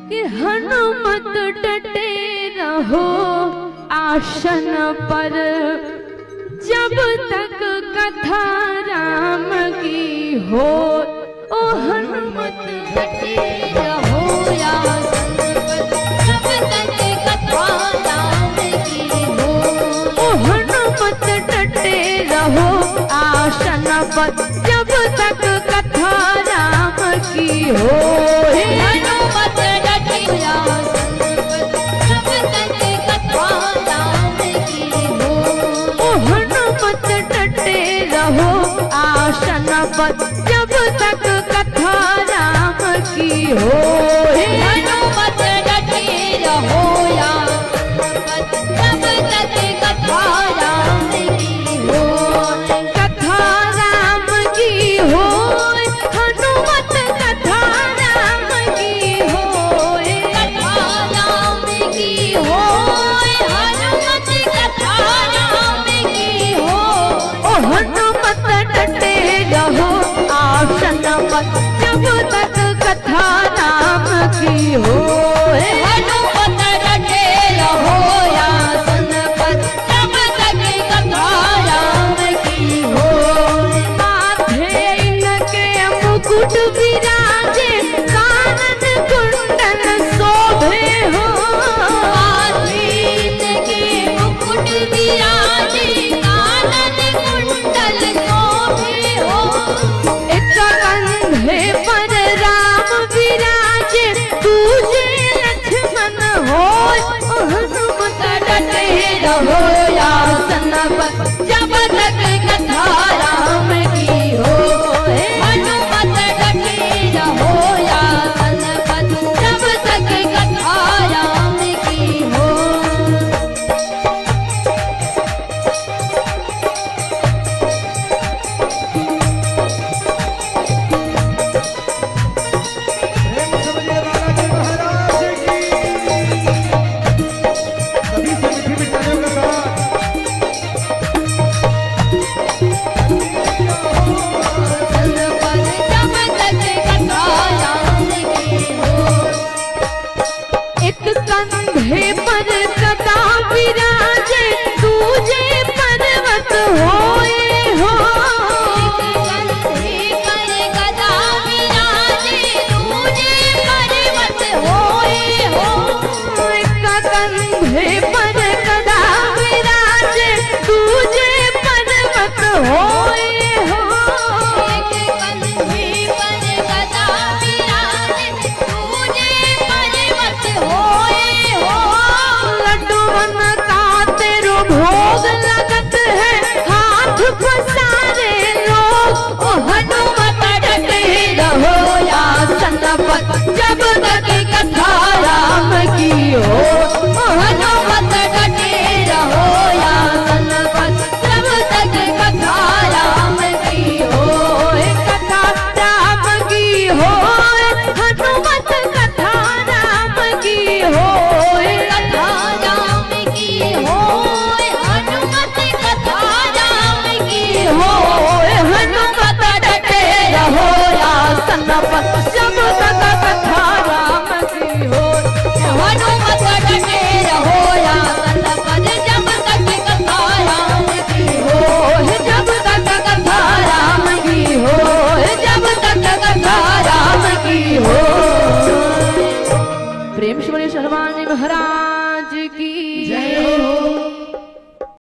कि हनुमत डटे रहो आसन पर, जब तक कथा राम की हो। ओ हनुमत डटे रहो आसन पर, जब तक कथा राम की हो। ओ हनुमत डटे रहो आसन पर, जब तक कथा राम की हो। हनुमत डटे आसन पर, जब तक कथा राम की हो। ओ हनुमत डटे रहो आसन पर, जब तक कथा राम की हो। हनुमत डटे रहो आसन पर, जब तक कथा राम की हो। कथा राम की हो, हनुमत कथा राम की हो। कथा राम की हो, हनुमत कथा राम की हो। ओ हनुमत डटे रहो आसन पर, जब तक कथा राम की हो। हनुमत डटे रहो आसन पर, जब तक कथा राम की हो। माथे इनके मुकुट विराजे, कानन कुंडल शोभे हो। माथे इनके मुकुट विराजे, कानन कुंडल शोभे हो। एक कंधे पर राम विराजे, तुझे लक्ष्मण हो। हनुमत डटे रहो आसन पर, जब तक कथा राम की हो। हनुमत डटे रहो आसन पर, जब तक कथा राम की हो। प्रेम समझिए बालाजी महाराज की। सभी से मीठी मिठाइयों के साथ आसन पर, जब तक कथा राम की हो। एक कंधे पर गदा विराजे, तुझे पर्वत होए हो। एक कंधे पर गदा विराजे, तुझे पर्वत होए हो। एक कंधे पर गदा विराजे, तुझे पर्वत होए हो। एक कंधे पर गदा विराजे, तुझे पर्वत होए हो। लड्डूवन का तेरो भोग लगत है, हाथ पसारे लोग। ओ हनुमत डटे रहो आसन पर, जब तक कथा राम की हो। ओ हनुमत डटे रहो आसन पर, जब तक कथा राम की हो। कथा राम की हो, हनुमत कथा राम की हो। कथा राम की हो, हनुमत कथा राम की हो। हनुमत डटे रहो आसन पर, जब तक कथा राम की हो। हनुमत डटे रहो आसन पर, जब तक कथा राम की हो। जब तक कथा राम की हो, जब तक कथा राम की हो। प्रेम श्री हनुमान महाराज की जय।